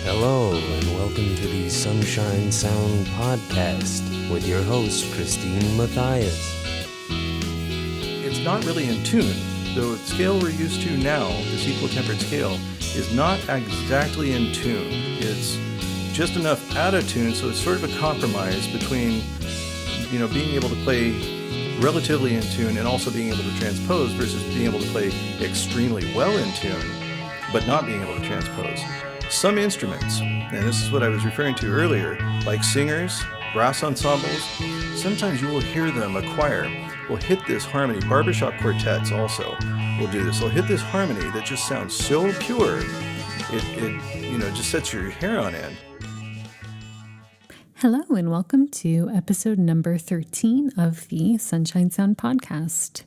Hello, and welcome to the Sunshine Sound Podcast with your host, Christine Matthias. It's not really in tune. The scale we're used to now, this equal tempered scale, is not exactly in tune. It's just enough out of tune, so it's sort of a compromise between, being able to play relatively in tune and also being able to transpose versus being able to play extremely well in tune, but not being able to transpose. Some instruments, and this is what I was referring to earlier, like singers, brass ensembles, sometimes you will hear them, a choir, will hit this harmony. Barbershop quartets also will do this. They'll hit this harmony that just sounds so pure, it just sets your hair on end. Hello and welcome to episode number 13 of the Sunshine Sound Podcast.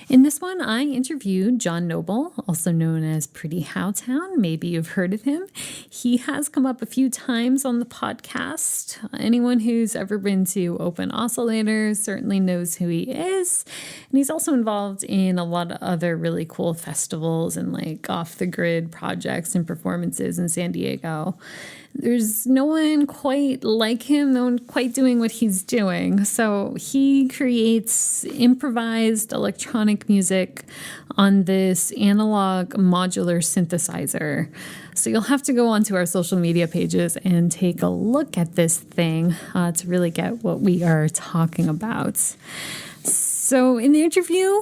In this one, I interviewed John Noble, also known as prettyhowtown. Maybe you've heard of him. He has come up a few times on the podcast. Anyone who's ever been to Open Oscillator certainly knows who he is. And he's also involved in a lot of other really cool festivals and like off-the-grid projects and performances in San Diego. There's no one quite like him, no one quite doing what he's doing. So he creates improvised electronic music on this analog modular synthesizer. So you'll have to go onto our social media pages and take a look at this thing to really get what we are talking about. So in the interview,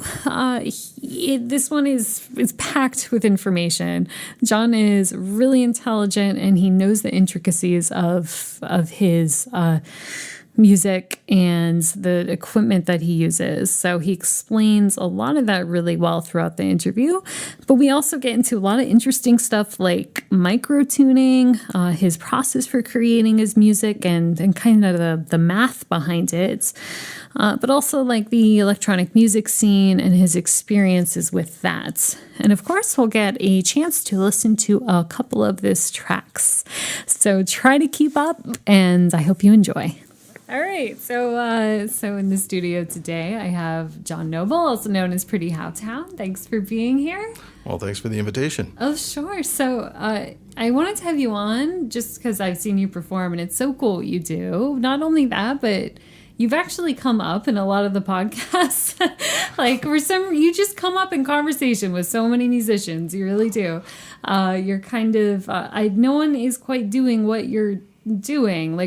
this one is packed with information. John is really intelligent and he knows the intricacies of his music and the equipment that he uses. So he explains a lot of that really well throughout the interview. But we also get into a lot of interesting stuff like microtuning, his process for creating his music and kind of the math behind it. But also like the electronic music scene and his experiences with that. And of course, we'll get a chance to listen to a couple of his tracks. So try to keep up and I hope you enjoy. All right, so in the studio today, I have John Noble, also known as prettyhowtown. Thanks for being here. Well, thanks for the invitation. Oh, sure. So I wanted to have you on just because I've seen you perform, and it's so cool what you do. Not only that, but you've actually come up in a lot of the podcasts. You just come up in conversation with so many musicians. You really do. You're kind of, no one is quite doing what you're doing.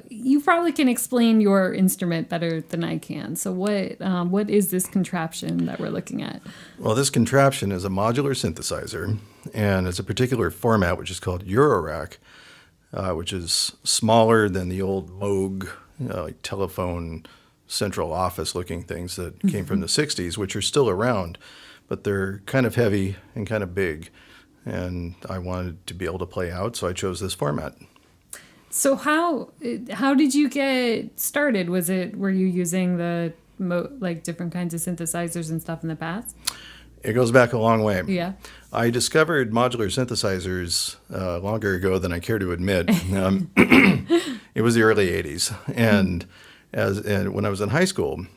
You probably can explain your instrument better than I can. So what is this contraption that we're looking at? Well, this contraption is a modular synthesizer, and it's a particular format which is called Eurorack, which is smaller than the old Moog, like telephone central office looking things that came from the 60s, which are still around, but they're kind of heavy and kind of big. And I wanted to be able to play out, so I chose this format. So how did you get started? Were you using the different kinds of synthesizers and stuff in the past? It goes back a long way. Yeah. I discovered modular synthesizers longer ago than I care to admit. It was the early 80s. And when I was in high school,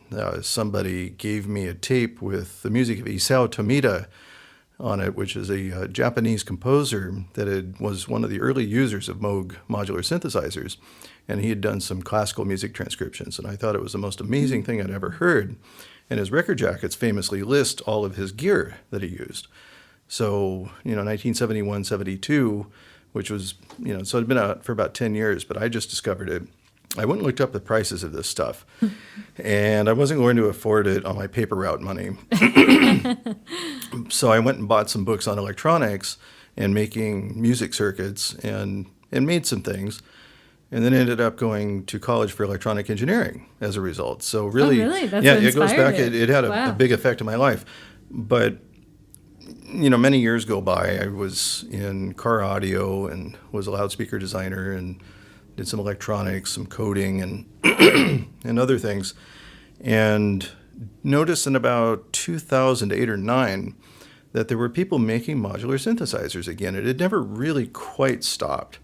somebody gave me a tape with the music of Isao Tomita on it, which is a Japanese composer that was one of the early users of Moog modular synthesizers. And he had done some classical music transcriptions. And I thought it was the most amazing thing I'd ever heard. And his record jackets famously list all of his gear that he used. So, 1971, 72, which was, so it had been out for about 10 years, but I just discovered it. I went and looked up the prices of this stuff, and I wasn't going to afford it on my paper route money. So I went and bought some books on electronics and making music circuits and made some things. And then ended up going to college for electronic engineering as a result. So really, That's it goes back. It had a big effect in my life. But, many years go by. I was in car audio and was a loudspeaker designer and did some electronics, some coding and and other things. And noticed in about 2008 or 9 that there were people making modular synthesizers again. It had never really quite stopped.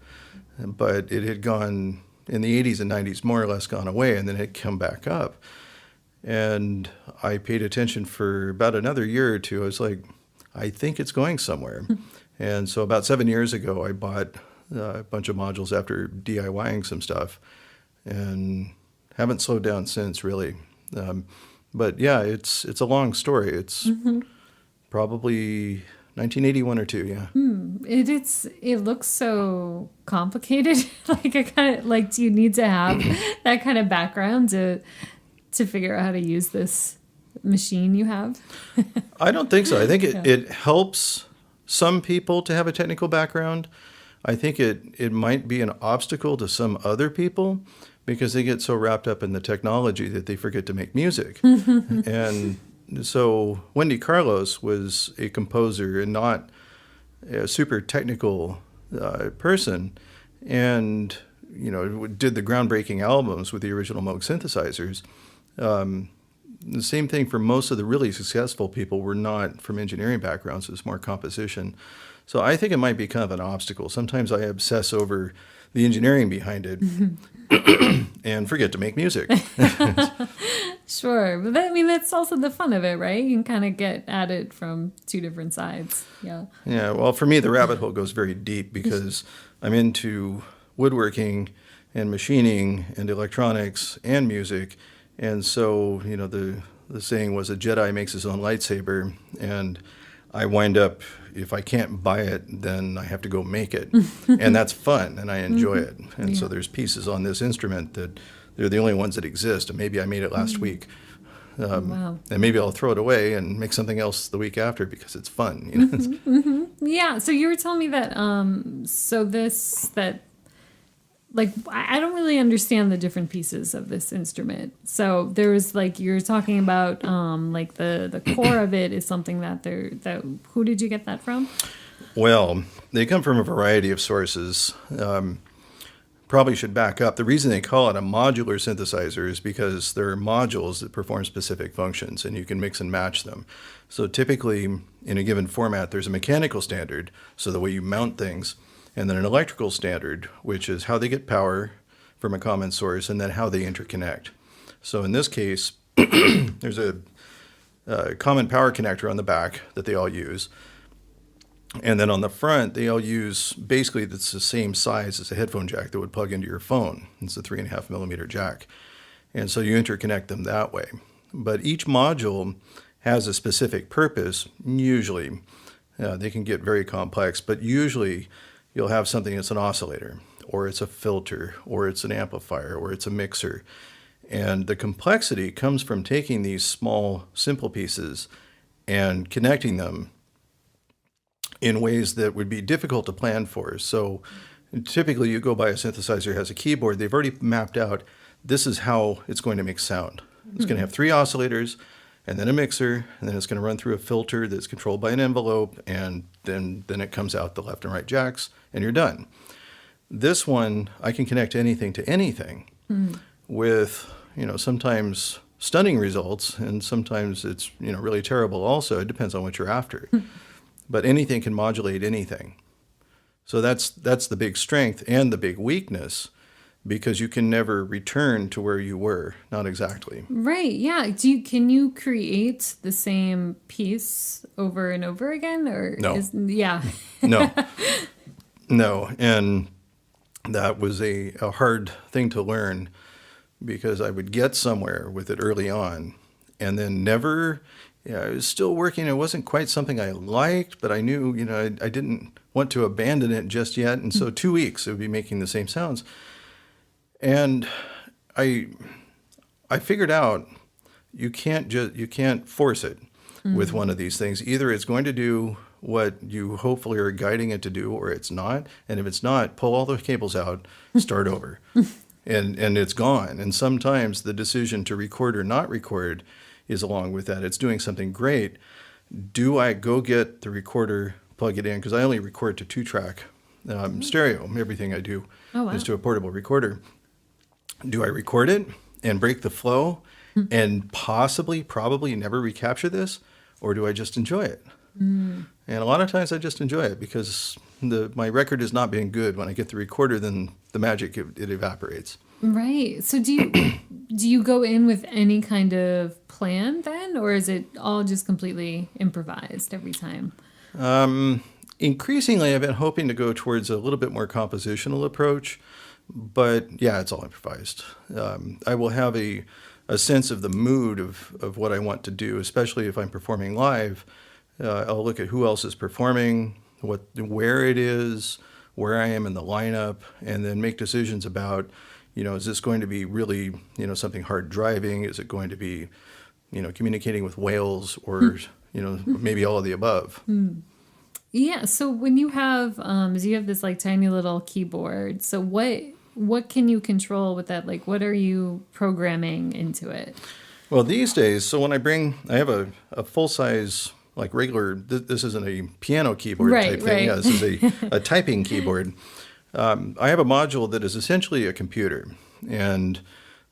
But it had gone, in the 80s and 90s, more or less gone away, and then it had come back up. And I paid attention for about another year or two. I was like, I think it's going somewhere. And so about 7 years ago, I bought a bunch of modules after DIYing some stuff, and haven't slowed down since, really. But yeah, it's a long story. It's probably 1981 or two. Yeah. It looks so complicated. Like I kind of like, do you need to have that kind of background to figure out how to use this machine you have? I don't think so. I think it helps some people to have a technical background. I think it might be an obstacle to some other people because they get so wrapped up in the technology that they forget to make music. And so Wendy Carlos was a composer and not a super technical person, and did the groundbreaking albums with the original Moog synthesizers. The same thing for most of the really successful people were not from engineering backgrounds. It was more composition. So I think it might be kind of an obstacle. Sometimes I obsess over the engineering behind it and forget to make music. Sure. But that's also the fun of it, right? You can kind of get at it from two different sides. Yeah. Yeah. Well, for me, the rabbit hole goes very deep because I'm into woodworking and machining and electronics and music. And so, the saying was a Jedi makes his own lightsaber, and I wind up, if I can't buy it, then I have to go make it. And that's fun, and I enjoy it. And so there's pieces on this instrument that they're the only ones that exist, and maybe I made it last week. Wow. And maybe I'll throw it away and make something else the week after because it's fun. Yeah, so you were telling me that, I don't really understand the different pieces of this instrument. So there's you're talking about the core of it is something that who did you get that from? Well, they come from a variety of sources. Probably should back up. The reason they call it a modular synthesizer is because there are modules that perform specific functions and you can mix and match them. So typically in a given format, there's a mechanical standard, so the way you mount things, and then an electrical standard, which is how they get power from a common source, and then how they interconnect. So in this case, there's a common power connector on the back that they all use. And then on the front, they all use, basically, that's the same size as a headphone jack that would plug into your phone. It's a 3.5 millimeter jack. And so you interconnect them that way. But each module has a specific purpose, usually. They can get very complex, but usually you'll have something that's an oscillator, or it's a filter, or it's an amplifier, or it's a mixer. And the complexity comes from taking these small, simple pieces and connecting them in ways that would be difficult to plan for. So typically you go buy a synthesizer that has a keyboard, they've already mapped out, this is how it's going to make sound. It's going to have 3 oscillators, and then a mixer, and then it's going to run through a filter that's controlled by an envelope, and then it comes out the left and right jacks, and you're done. This one, I can connect anything to anything with, sometimes stunning results, and sometimes it's, really terrible also. It depends on what you're after. But anything can modulate anything. So that's the big strength and the big weakness, because you can never return to where you were. Not exactly. Right. Yeah. Can you create the same piece over and over again? Or No. Yeah. No. No. And that was a hard thing to learn, because I would get somewhere with it early on and then never, I was still working. It wasn't quite something I liked, but I knew, I didn't want to abandon it just yet. And so 2 weeks it would be making the same sounds. And I figured out you can't force it with one of these things. Either it's going to do what you hopefully are guiding it to do, or it's not. And if it's not, pull all the cables out, start over. And it's gone. And sometimes the decision to record or not record is along with that. It's doing something great. Do I go get the recorder, plug it in? Because I only record to 2-track stereo. Everything I do is to a portable recorder. Do I record it and break the flow and probably never recapture this? Or do I just enjoy it? And a lot of times I just enjoy it, because my record is not being good. When I get the recorder, then the magic, it evaporates. Right. So do you go in with any kind of plan then, or is it all just completely improvised every time? Increasingly, I've been hoping to go towards a little bit more compositional approach, but yeah, it's all improvised. I will have a sense of the mood of what I want to do, especially if I'm performing live. I'll look at who else is performing, where it is, where I am in the lineup, and then make decisions about, is this going to be really, something hard driving? Is it going to be, communicating with whales, or, maybe all of the above? Yeah. So when you have, you have this like tiny little keyboard. So what can you control with that? Like, what are you programming into it? Well, these days, so when I have a full-size, like regular, this isn't a piano keyboard type thing. Yeah, this is a typing keyboard. I have a module that is essentially a computer. And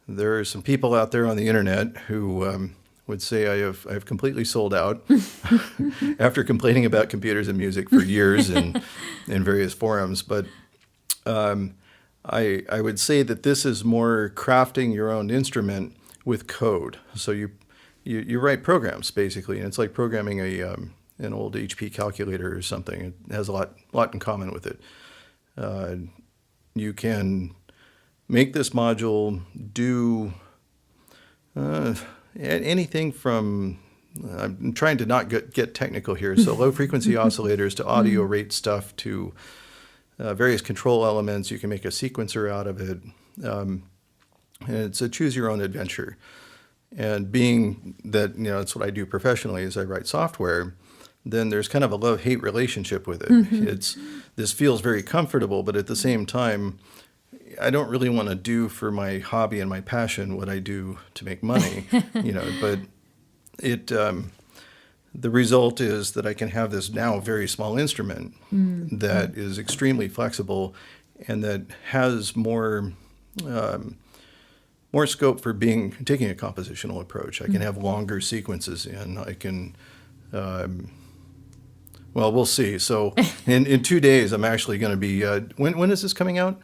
there are some people out there on the internet who would say I have completely sold out after complaining about computers and music for years in various forums. But I would say that this is more crafting your own instrument with code. So you write programs basically, and it's like programming an old HP calculator or something. It has a lot in common with it. You can make this module do anything from, I'm trying to not get technical here, so low frequency oscillators to audio rate stuff to various control elements. You can make a sequencer out of it. And it's a choose your own adventure. And being that, that's what I do professionally is I write software, then there's kind of a love-hate relationship with it. This feels very comfortable, but at the same time, I don't really want to do for my hobby and my passion what I do to make money, but the result is that I can have this now very small instrument that is extremely flexible and that has more scope for taking a compositional approach. I can have longer sequences in. I can, we'll see. So in 2 days, I'm actually going to be. When is this coming out?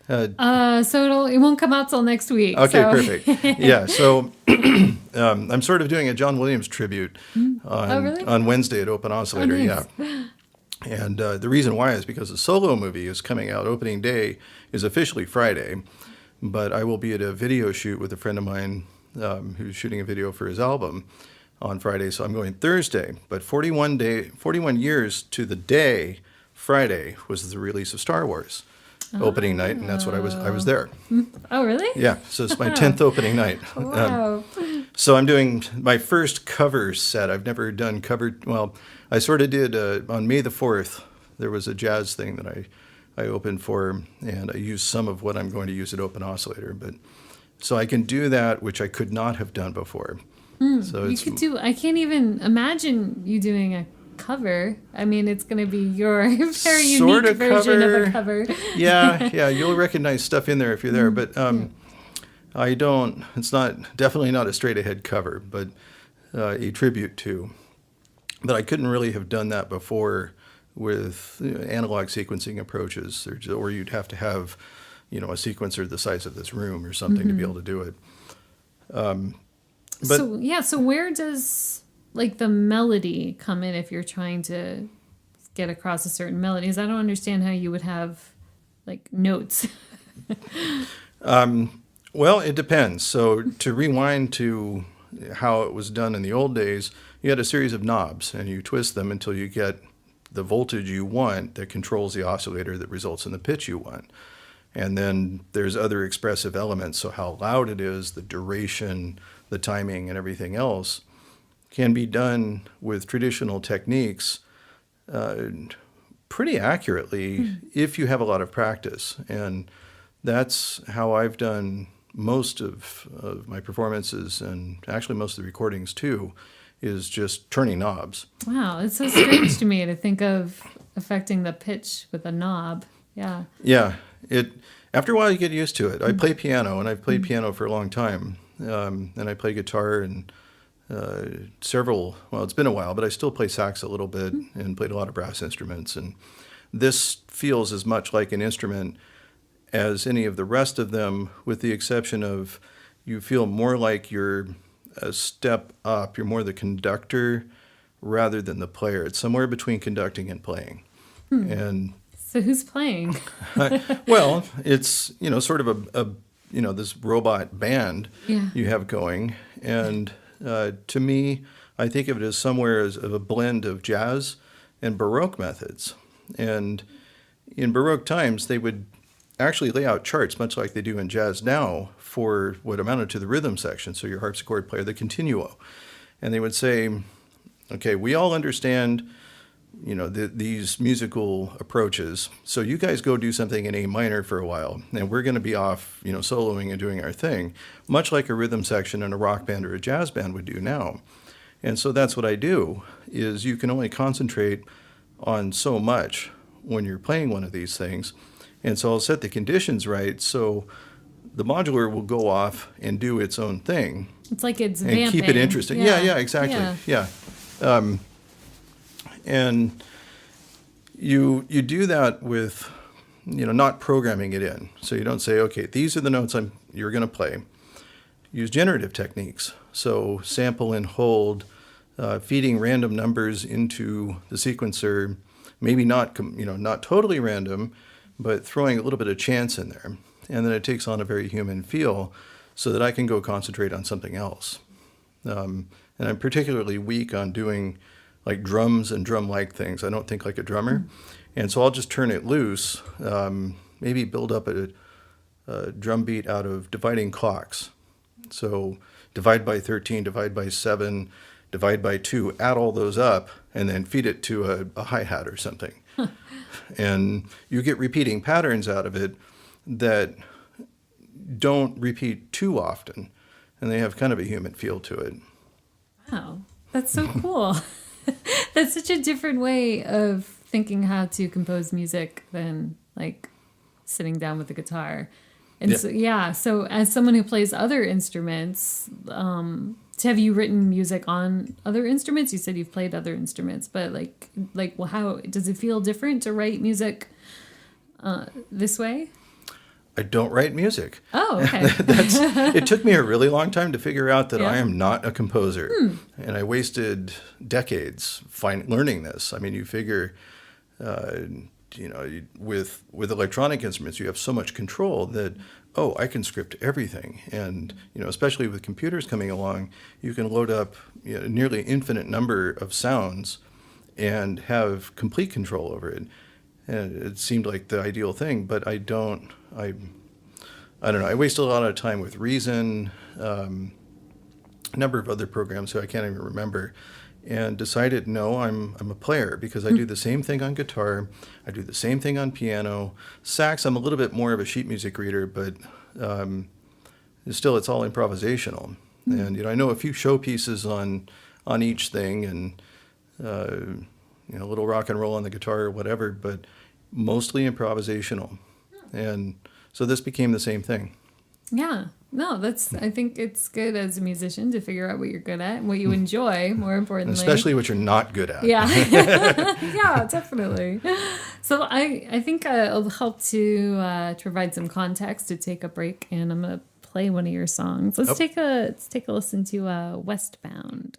So it won't come out till next week. Okay, perfect. Yeah, so I'm sort of doing a John Williams tribute on Wednesday at Open Oscillator. Nice. Yeah. And the reason why is because the solo movie is coming out. Opening day is officially Friday, but I will be at a video shoot with a friend of mine who's shooting a video for his album on Friday, so I'm going Thursday. But 41 years to the day, Friday was the release of Star Wars. Opening night, and that's what I was there. Oh, really? Yeah, so it's my 10th opening night. Wow. So I'm doing my first cover set. I've never done cover. Well, I sort of did on May the 4th. There was a jazz thing that I opened for, and I used some of what I'm going to use at Open Oscillator. But so I can do that, which I could not have done before. So you could do. I can't even imagine you doing a cover. I mean, it's going to be your very unique version of a cover. Yeah, you'll recognize stuff in there if you're there, but I don't. It's definitely not a straight ahead cover, but a tribute to. But I couldn't really have done that before with analog sequencing approaches, or you'd have to have, a sequencer the size of this room or something to be able to do it. So where does like the melody come in if you're trying to get across a certain melody? Because I don't understand how you would have like notes. Well, it depends. So to rewind to how it was done in the old days, you had a series of knobs and you twist them until you get the voltage you want that controls the oscillator that results in the pitch you want. And then there's other expressive elements. So how loud it is, the duration, the timing, and everything else can be done with traditional techniques pretty accurately if you have a lot of practice. And that's how I've done most of my performances, and actually most of the recordings too, is just turning knobs. Wow, it's so strange to me to think of affecting the pitch with a knob. Yeah. Yeah. After a while you get used to it. I play piano, and I've played piano for a long time. And I play guitar and it's been a while, but I still play sax a little bit and played a lot of brass instruments. And this feels as much like an instrument as any of the rest of them, with the exception of you feel more like you're a step up. You're more the conductor rather than the player. It's somewhere between conducting and playing. And So who's playing? well, it's, sort of this robot band Yeah. you have going. And to me, I think of it as somewhere as of a blend of jazz and Baroque methods. And in Baroque times, they would actually lay out charts, much like they do in jazz now, for what amounted to the rhythm section, so your harpsichord player, the continuo. And they would say, okay, we all understand, these musical approaches, so you guys go do something in A minor for a while, and we're going to be off, soloing and doing our thing, much like a rhythm section in a rock band or a jazz band would do now. And so that's what I do, is you can only concentrate on so much when you're playing one of these things. And so I'll set the conditions right so the modular will go off and do its own thing. It's like it's and vamping. keep it interesting. Yeah, exactly. Yeah. And you do that with, not programming it in. So you don't say, okay, these are the notes you're going to play. Use generative techniques. So sample and hold, feeding random numbers into the sequencer, maybe not totally random, but throwing a little bit of chance in there. And then it takes on a very human feel so that I can go concentrate on something else. And I'm particularly weak on doing like drums and drum-like things. I don't think like a drummer. And so I'll just turn it loose, maybe build up a drum beat out of dividing clocks. So divide by 13, divide by 7, divide by 2, add all those up, and then feed it to a hi-hat or something. And you get repeating patterns out of it that don't repeat too often, and they have kind of a human feel to it. Wow, that's so cool. That's such a different way of thinking how to compose music than like sitting down with a guitar. And so as someone who plays other instruments, have you written music on other instruments? You said you've played other instruments, but well, how does it feel different to write music this way? I don't write music. Oh, okay. It took me a really long time to figure out that I am not a composer. And I wasted decades learning this. I mean, you figure, with electronic instruments, you have so much control that, I can script everything. And, especially with computers coming along, you can load up nearly infinite number of sounds and have complete control over it. And it seemed like the ideal thing, but I don't know. I wasted a lot of time with Reason, a number of other programs who I can't even remember, and decided, no, I'm a player because I do the same thing on guitar. I do the same thing on piano. Sax, I'm a little bit more of a sheet music reader, but still it's all improvisational. And, I know a few show pieces on each thing and, a little rock and roll on the guitar or whatever, but mostly improvisational. And so this became the same thing. Yeah. No, I think it's good as a musician to figure out what you're good at and what you enjoy, more importantly. Especially what you're not good at. Yeah. Yeah, definitely. So I think it'll help to provide some context to take a break, and I'm going to play one of your songs. Let's take a listen to Westbound.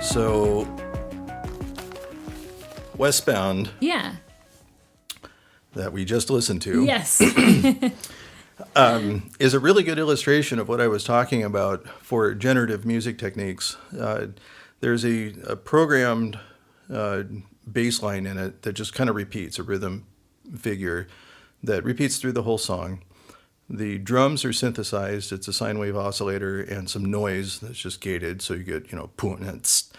So, Westbound, Yeah. that we just listened to, Yes. is a really good illustration of what I was talking about for generative music techniques. There's a programmed bass line in it that just kind of repeats, a rhythm figure that repeats through the whole song. The drums are synthesized. It's a sine wave oscillator and some noise that's just gated, so you get, poon and tss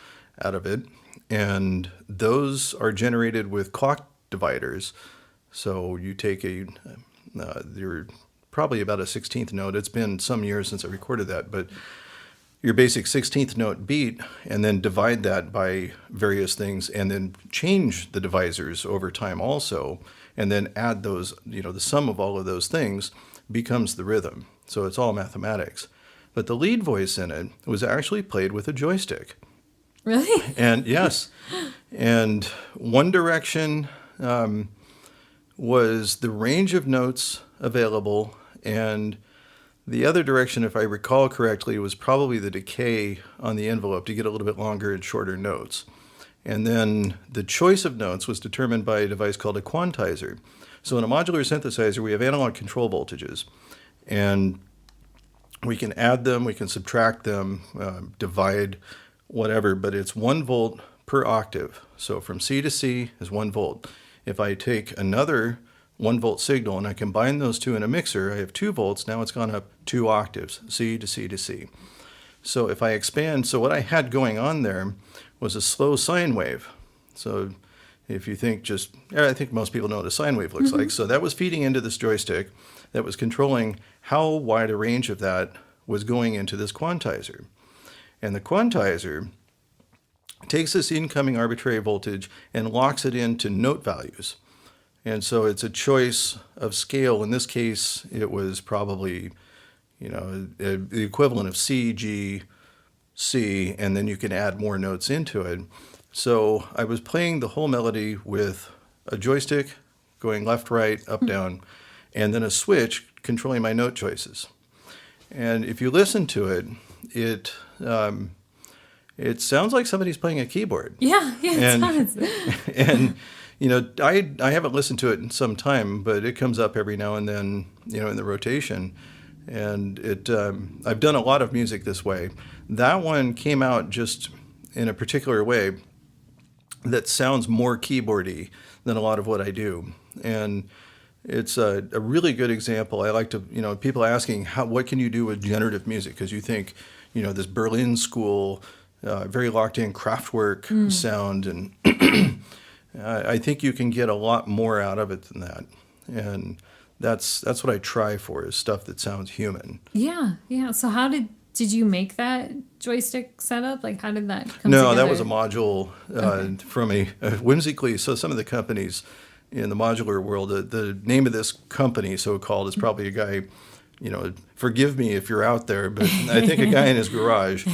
out of it. And those are generated with clock dividers. So you take you're probably about a 16th note. It's been some years since I recorded that, but your basic 16th note beat, and then divide that by various things, and then change the divisors over time also, and then add those, the sum of all of those things becomes the rhythm. So it's all mathematics. But the lead voice in it was actually played with a joystick. Really? And yes, and one direction was the range of notes available, and the other direction, if I recall correctly, was probably the decay on the envelope to get a little bit longer and shorter notes. And then the choice of notes was determined by a device called a quantizer. So in a modular synthesizer, we have analog control voltages, and we can add them, we can subtract them, divide, whatever, but it's 1 volt per octave. So from C to C is 1 volt. If I take another 1 volt signal and I combine those two in a mixer, I have 2 volts. Now it's gone up 2 octaves, C to C to C. So if I expand, so what I had going on there was a slow sine wave. So if you think I think most people know what a sine wave looks like. So that was feeding into this joystick that was controlling how wide a range of that was going into this quantizer. And the quantizer takes this incoming arbitrary voltage and locks it into note values. And so it's a choice of scale. In this case, it was probably, the equivalent of C, G, C, and then you can add more notes into it. So I was playing the whole melody with a joystick going left, right, up, down, and then a switch controlling my note choices. And if you listen to it, it sounds like somebody's playing a keyboard. Yeah, it does. And I haven't listened to it in some time, but it comes up every now and then, in the rotation. And I've done a lot of music this way. That one came out just in a particular way that sounds more keyboardy than a lot of what I do. And it's a really good example. I like to, people asking, what can you do with generative music? Because you think, this Berlin school, very locked in Kraftwerk sound, and I think you can get a lot more out of it than that. And that's what I try for, is stuff that sounds human. Yeah. So how did you make that joystick setup? Like, how did that come No, together? that was a module from a whimsically. So some of the companies in the modular world, the name of this company, so-called, is probably a guy, forgive me if you're out there, but I think a guy in his garage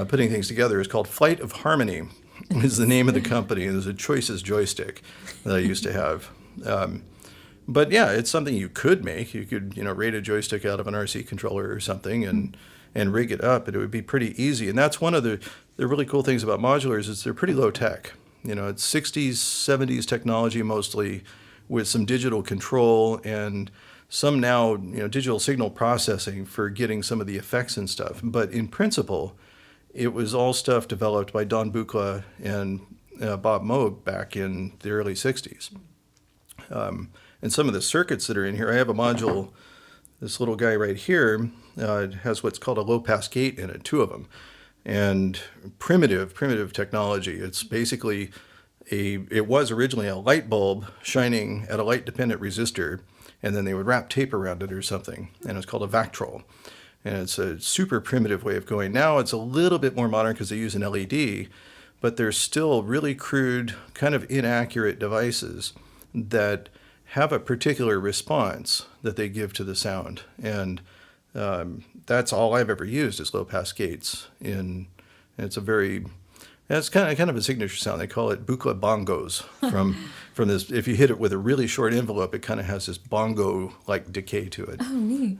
putting things together. Is called Flight of Harmony is the name of the company. And there's a Choices joystick that I used to have. But yeah, it's something you could make. You could, rate a joystick out of an RC controller or something and rig it up, and it would be pretty easy. And that's one of the really cool things about modulars, is they're pretty low tech. It's 60s, 70s technology mostly, with some digital control and some now, digital signal processing for getting some of the effects and stuff. But in principle, it was all stuff developed by Don Buchla and Bob Moog back in the early 60s. And some of the circuits that are in here, I have a module, this little guy right here, has what's called a low-pass gate in it, 2 of them. And primitive technology. It's basically it was originally a light bulb shining at a light-dependent resistor, and then they would wrap tape around it or something, and it's called a Vactrol. And it's a super primitive way of going. Now it's a little bit more modern because they use an LED, but they're still really crude, kind of inaccurate devices that have a particular response that they give to the sound. And that's all I've ever used is low-pass gates. And it's that's kind of a signature sound. They call it Buchla bongos from this. If you hit it with a really short envelope, it kind of has this bongo-like decay to it. Oh, neat.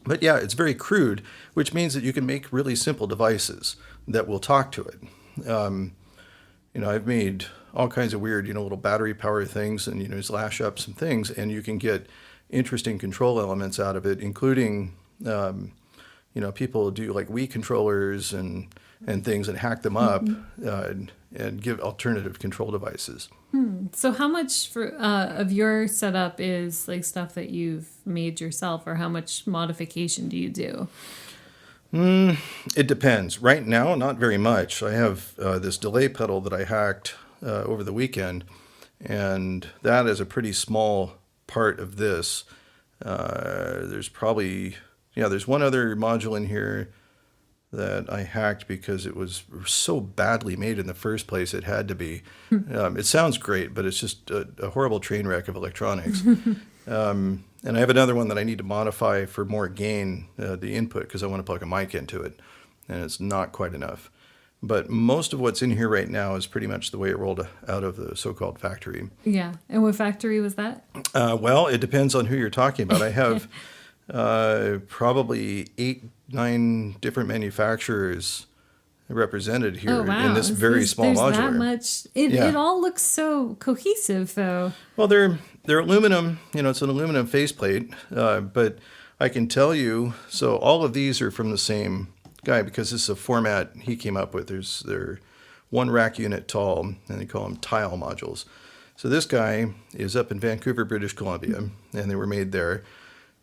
But yeah, it's very crude, which means that you can make really simple devices that will talk to it. I've made all kinds of weird, little battery power things and, just lash up some things, and you can get interesting control elements out of it, including, people do like Wii controllers and things and hack them up and give alternative control devices. So how much of your setup is like stuff that you've made yourself, or how much modification do you do? It depends. Right now, not very much. I have this delay pedal that I hacked over the weekend, and that is a pretty small part of this. There's one other module in here that I hacked because it was so badly made in the first place. It had to be. It sounds great, but it's just a horrible train wreck of electronics. And I have another one that I need to modify for more gain, the input, because I want to plug a mic into it, and it's not quite enough. But most of what's in here right now is pretty much the way it rolled out of the so-called factory. Yeah. And what factory was that? Well, it depends on who you're talking about. I have probably 8-9 different manufacturers represented here in this very small modular. That much. It all looks so cohesive, though. Well, they're aluminum. It's an aluminum faceplate, but I can tell you. So all of these are from the same guy because this is a format he came up with. They're one rack unit tall, and they call them tile modules. So this guy is up in Vancouver, British Columbia, and they were made there.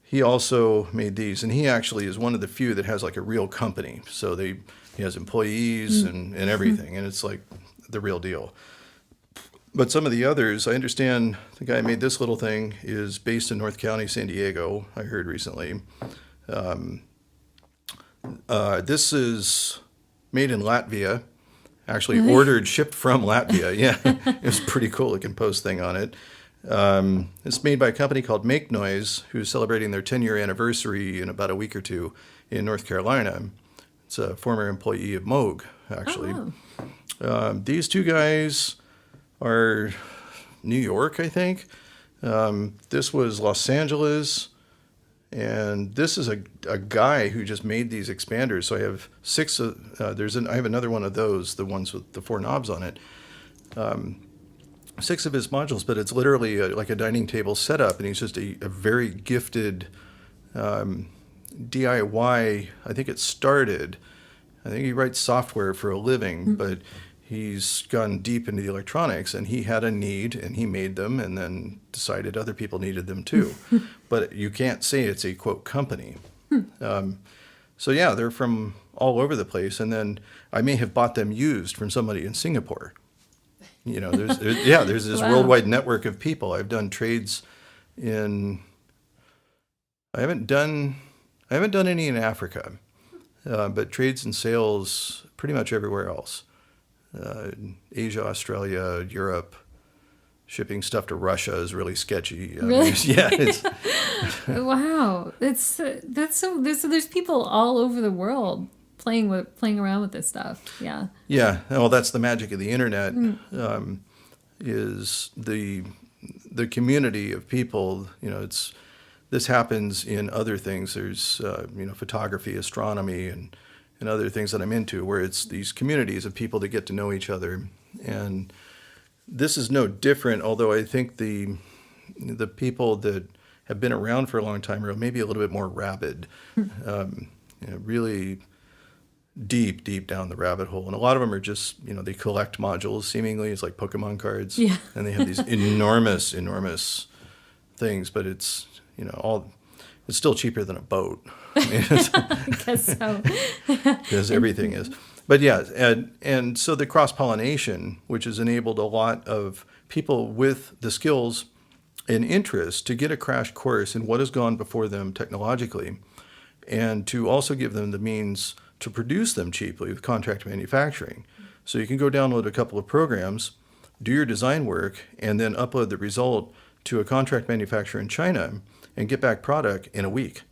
He also made these, and he actually is one of the few that has like a real company. So he has employees and everything, and it's like the real deal. But some of the others, I understand the guy who made this little thing is based in North County, San Diego, I heard recently. This is made in Latvia, actually ordered, shipped from Latvia. Yeah, it was pretty cool looking post thing on it. It's made by a company called Make Noise, who's celebrating their 10-year anniversary in about a week or two in North Carolina. It's a former employee of Moog, actually. Oh. These two guys are New York, I think. This was Los Angeles. And this is a guy who just made these expanders. So I have six. I have another one of those, the ones with the 4 knobs on it. 6 of his modules, but it's literally like a dining table setup, and he's just a very gifted DIY. I think he writes software for a living, but he's gone deep into the electronics, and he had a need, and he made them, and then decided other people needed them too. But you can't say it's a, quote, company. So yeah, they're from all over the place, and then I may have bought them used from somebody in Singapore. There's this worldwide network of people. I've done trades in. I haven't done any in Africa, but trades and sales pretty much everywhere else. Asia, Australia, Europe. Shipping stuff to Russia is really sketchy. Really? It's wow, that's so. There's people all over the world playing around with this stuff. Yeah. Yeah. Well, that's the magic of the internet. Is the community of people. This happens in other things. There's photography, astronomy, and other things that I'm into, where it's these communities of people that get to know each other. And this is no different, although I think the people that have been around for a long time are maybe a little bit more rabid, really deep down the rabbit hole. And a lot of them are just, they collect modules, seemingly. It's like Pokemon cards. Yeah. And they have these enormous things, but it's, it's still cheaper than a boat. I guess so. Because everything is. But yeah, and so the cross-pollination, which has enabled a lot of people with the skills and interest to get a crash course in what has gone before them technologically, and to also give them the means to produce them cheaply with contract manufacturing. So you can go download a couple of programs, do your design work, and then upload the result to a contract manufacturer in China and get back product in a week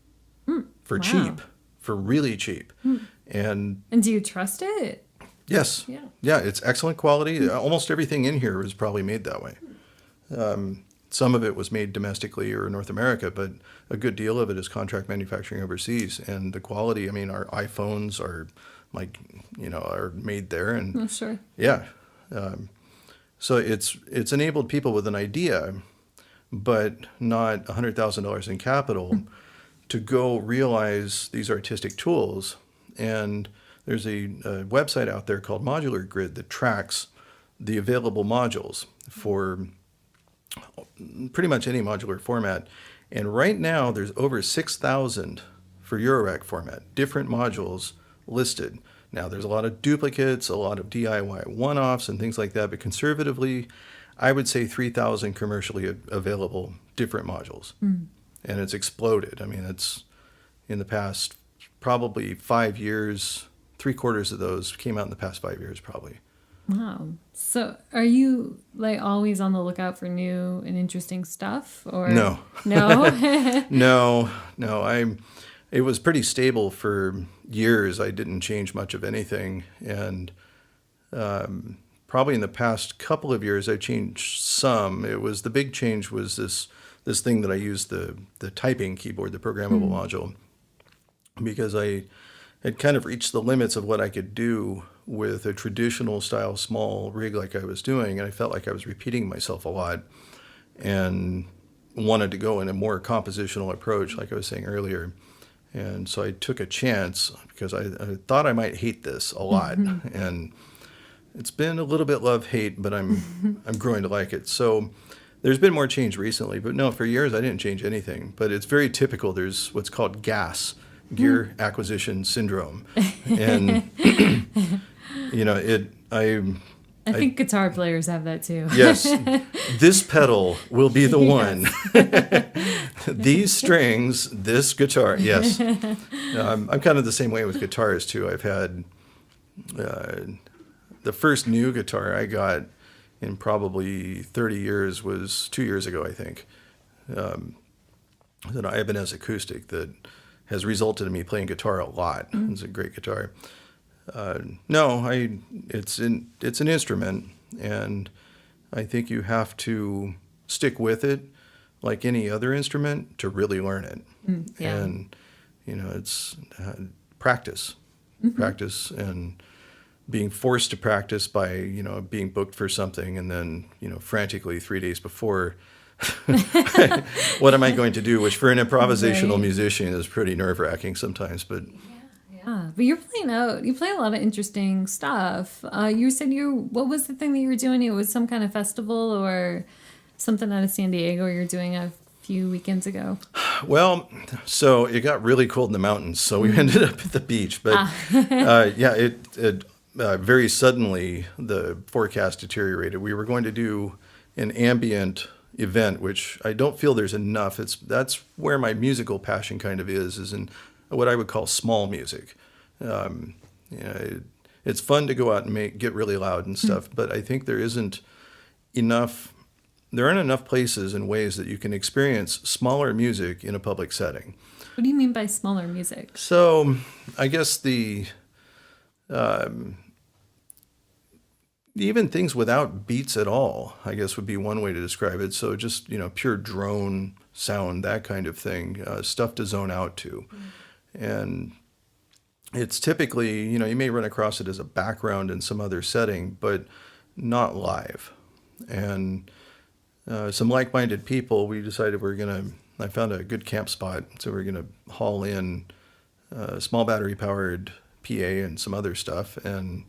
for cheap, for really cheap. And do you trust it? Yes. Yeah, it's excellent quality. Almost everything in here was probably made that way. Some of it was made domestically or in North America, but a good deal of it is contract manufacturing overseas. And the quality, our iPhones, our like, are made there. And Oh, sure. yeah. So it's enabled people with an idea, but not $100,000 in capital to go realize these artistic tools. And there's a website out there called Modular Grid that tracks the available modules for pretty much any modular format. And right now there's over 6,000 for Eurorack format, different modules listed. Now there's a lot of duplicates, a lot of DIY one-offs and things like that, but conservatively, I would say 3,000 commercially available different modules. And it's exploded. I mean, it's in the past probably 5 years, 3/4 of those came out in the past 5 years probably. Wow. So are you like always on the lookout for new and interesting stuff, or No. No? No. It was pretty stable for years. I didn't change much of anything. And probably in the past couple of years, I changed some. The big change was this thing that I used, the typing keyboard, the programmable module, because I had kind of reached the limits of what I could do with a traditional style small rig like I was doing. And I felt like I was repeating myself a lot and wanted to go in a more compositional approach, like I was saying earlier. And so I took a chance because I thought I might hate this a lot. And it's been a little bit love-hate, but I'm growing to like it. So there's been more change recently. But no, for years I didn't change anything. But it's very typical. There's what's called GAS, Gear Acquisition Syndrome. And, I think guitar players have that too. Yes, this pedal will be the one. These strings, this guitar. Yes, I'm kind of the same way with guitars too. I've had the first new guitar I got in probably 30 years was 2 years ago, I think. An Ibanez acoustic that has resulted in me playing guitar a lot. It's a great guitar. It's an instrument, and I think you have to stick with it like any other instrument to really learn it. Yeah. And, it's practice, and being forced to practice by, being booked for something and then, frantically 3 days before, what am I going to do? Which for an improvisational musician is pretty nerve-wracking sometimes, but... Yeah, but you're playing out. You play a lot of interesting stuff. You said what was the thing that you were doing? It was some kind of festival or something out of San Diego you're doing a few weekends ago. Well, so it got really cold in the mountains, so we ended up at the beach. But very suddenly the forecast deteriorated. We were going to do an ambient event, which I don't feel there's enough. That's where my musical passion kind of is in what I would call small music. It's fun to go out and get really loud and stuff, but I think there aren't enough places and ways that you can experience smaller music in a public setting. What do you mean by smaller music? So I guess even things without beats at all, I guess would be one way to describe it. So just, pure drone sound, that kind of thing, stuff to zone out to. And it's typically, you may run across it as a background in some other setting, but not live. And some like-minded people, we decided I found a good camp spot, so we're going to haul in small battery-powered PA and some other stuff and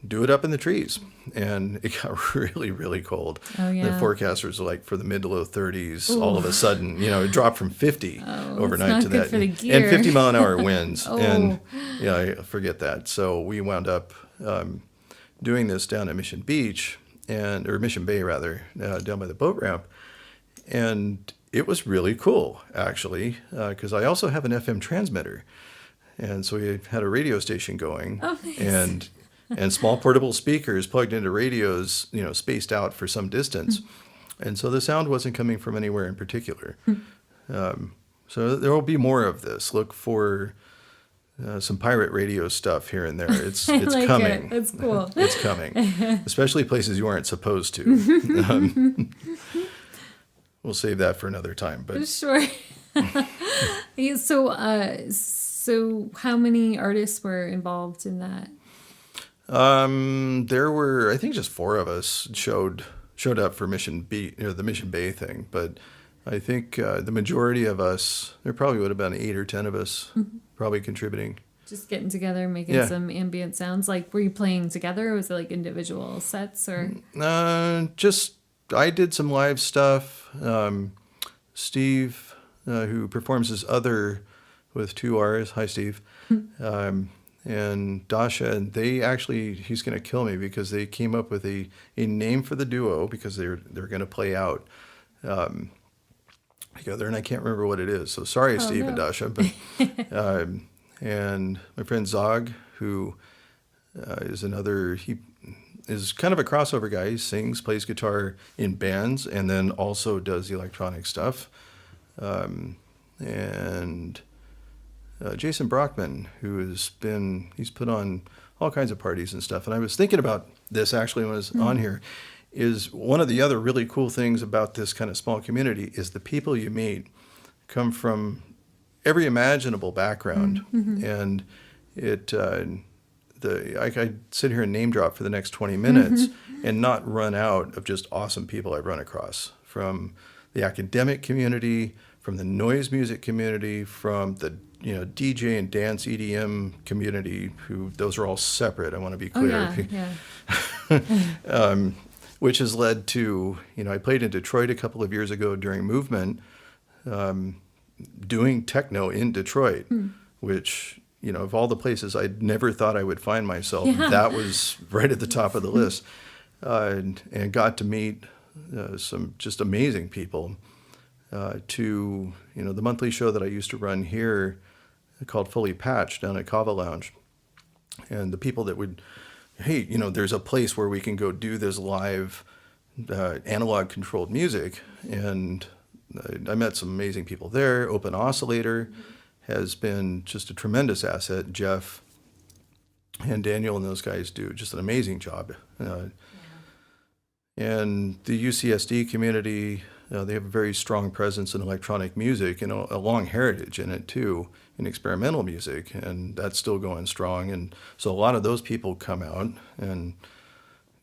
do it up in the trees. And it got really, really cold. Oh, yeah. The forecasters are like for the mid to low 30s. Ooh. All of a sudden, it dropped from 50 overnight to that. For the gear. And 50-mile-an-hour winds. And I forget that. So we wound up doing this down at Mission Beach, or Mission Bay rather, down by the boat ramp. And it was really cool, actually, because I also have an FM transmitter. And so we had a radio station going. Oh, nice. And small portable speakers plugged into radios, spaced out for some distance. And so the sound wasn't coming from anywhere in particular. So there will be more of this. Look for some pirate radio stuff here and there. It's like coming. It's cool. It's coming, especially places you aren't supposed to. We'll save that for another time. But sure. So So how many artists were involved in that? There were, I think, just 4 of us showed up for Mission B, the Mission Bay thing. But I think the majority of us, there probably would have been 8 or 10 of us, probably contributing. Just getting together, making some ambient sounds. Like, were you playing together, or was it like individual sets, or? Just I did some live stuff. Steve, who performs as Other with 2 R's. Hi, Steve. And Dasha, and he's going to kill me because they came up with a name for the duo because they're going to play out together, and I can't remember what it is. So sorry, Steve and Dasha. But and my friend Zog, who is another, he is kind of a crossover guy. He sings, plays guitar in bands, and then also does the electronic stuff. And Jason Brockman, he's put on all kinds of parties and stuff. And I was thinking about this actually when I was on here, is one of the other really cool things about this kind of small community is the people you meet come from every imaginable background. And I could sit here and name drop for the next 20 minutes and not run out of just awesome people I've run across, from the academic community, from the noise music community, from the DJ and dance EDM community, those are all separate. I want to be clear. Which has led to, I played in Detroit a couple of years ago during Movement, doing techno in Detroit, which, of all the places I'd never thought I would find myself, that was right at the top of the list. And got to meet some just amazing people. To the monthly show that I used to run here called Fully Patched down at Kava Lounge, and the people that would, hey, there's a place where we can go do this live analog controlled music, and I met some amazing people there. Open Oscillator has been just a tremendous asset. Jeff and Daniel and those guys do just an amazing job. And the UCSD community, they have a very strong presence in electronic music and a long heritage in it too, in experimental music, and that's still going strong. And so a lot of those people come out, and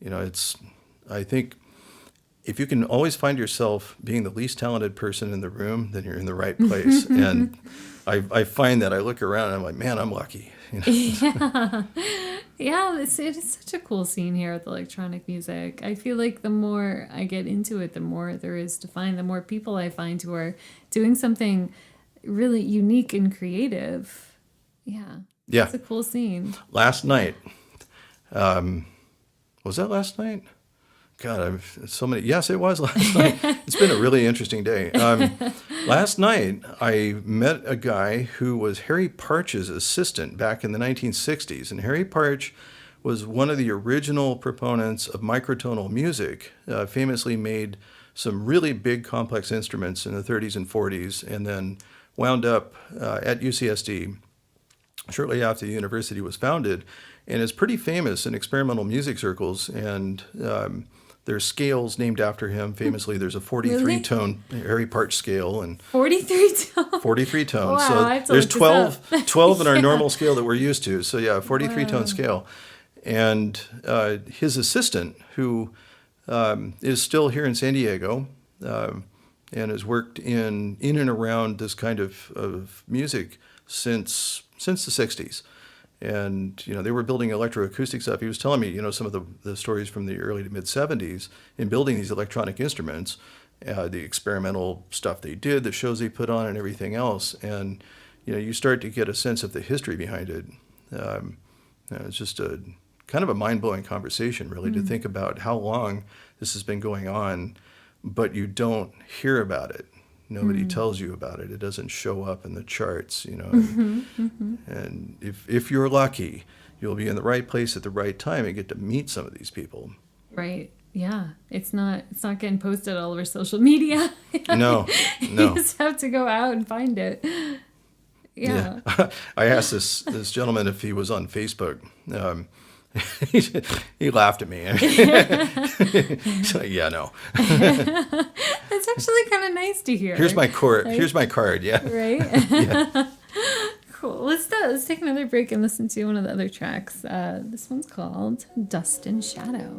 I think if you can always find yourself being the least talented person in the room, then you're in the right place. And I find that I look around and I'm like, man, I'm lucky. Yeah, it is such a cool scene here with electronic music. I feel like the more I get into it, the more there is to find, the more people I find who are doing something really unique and creative. Yeah. It's a cool scene. Last night, was that last night? God, I've so many. Yes, it was last night. It's been a really interesting day. Last night, I met a guy who was Harry Parch's assistant back in the 1960s. And Harry Parch was one of the original proponents of microtonal music, famously made some really big complex instruments in the 30s and 40s, and then wound up at UCSD shortly after the university was founded, and is pretty famous in experimental music circles. And there's scales named after him. Famously, there's a 43-tone Harry Parch scale. And 43 tones? 43 tones. Wow, so I have to there's look 12 in our normal scale that we're used to. So yeah, 43-tone scale. And his assistant, who is still here in San Diego and has worked in and around this kind of music since the 60s. And, they were building electroacoustic stuff. He was telling me, some of the stories from the early to mid 70s in building these electronic instruments, the experimental stuff they did, the shows they put on and everything else. And, you start to get a sense of the history behind it. It's just a kind of a mind-blowing conversation, really, to think about how long this has been going on, but you don't hear about it. Nobody tells you about it. It doesn't show up in the charts, And if you're lucky, you'll be in the right place at the right time and get to meet some of these people. Right. Yeah. It's not getting posted all over social media. No. You just have to go out and find it. Yeah. I asked this gentleman if he was on Facebook. He laughed at me. He's like, yeah, no. That's actually kind of nice to hear. Here's my card. Here's my card. Yeah. Right. Yeah. Cool. Let's take another break and listen to one of the other tracks. This one's called Dust and Shadow.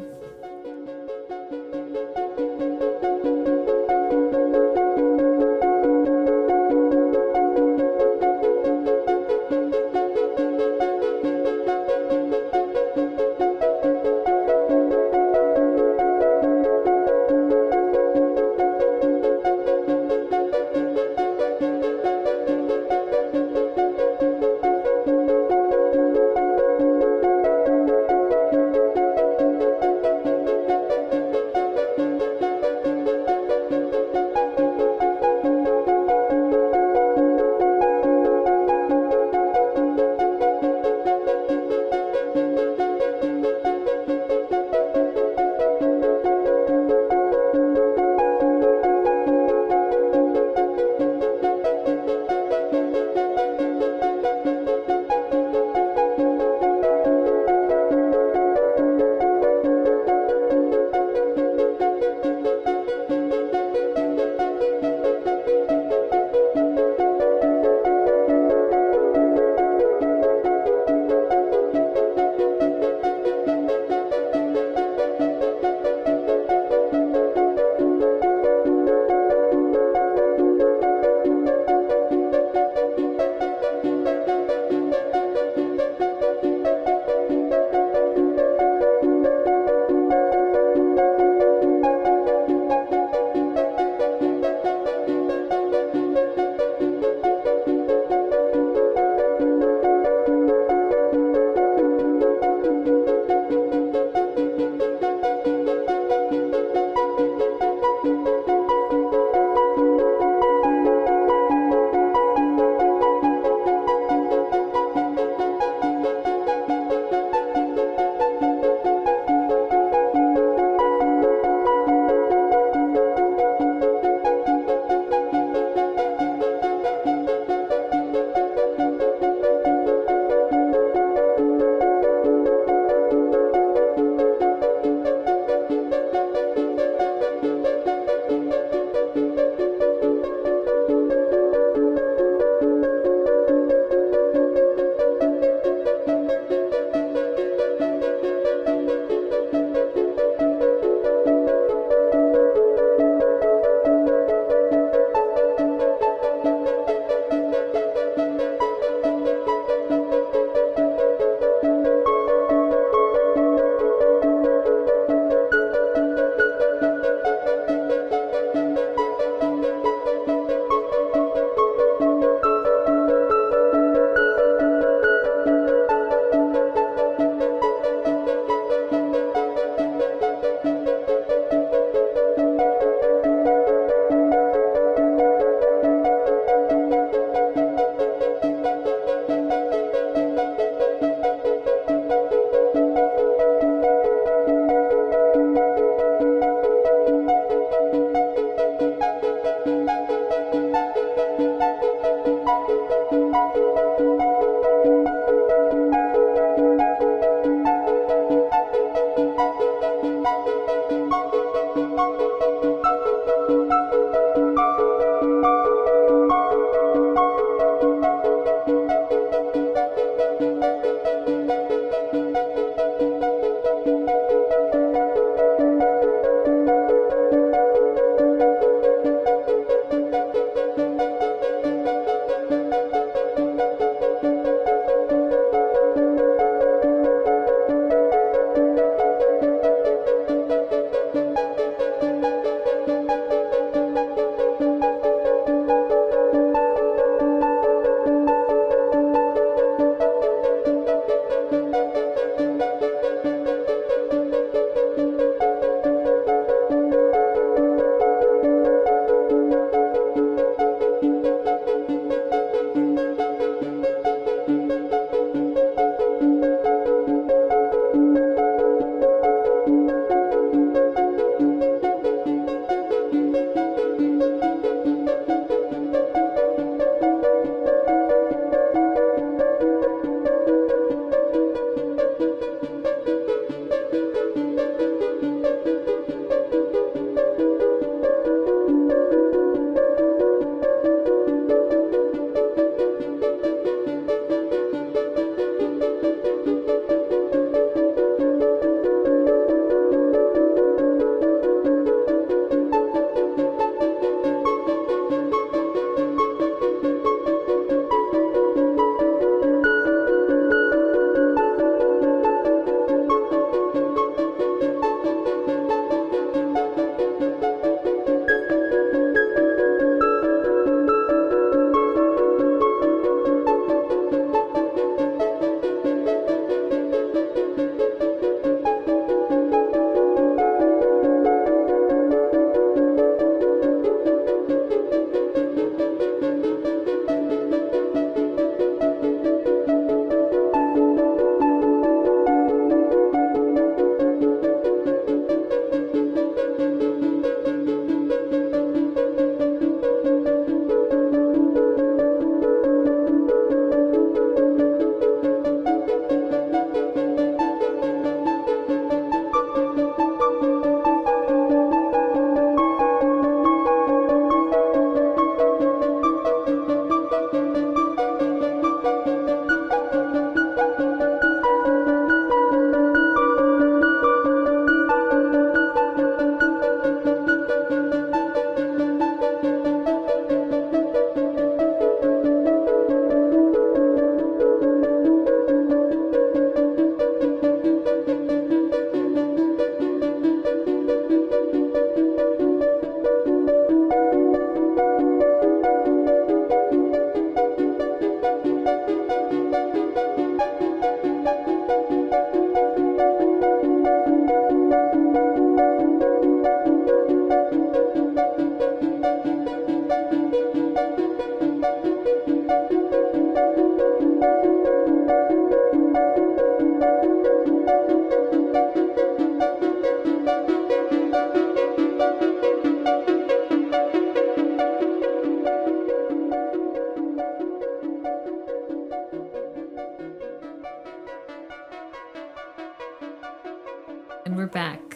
And we're back.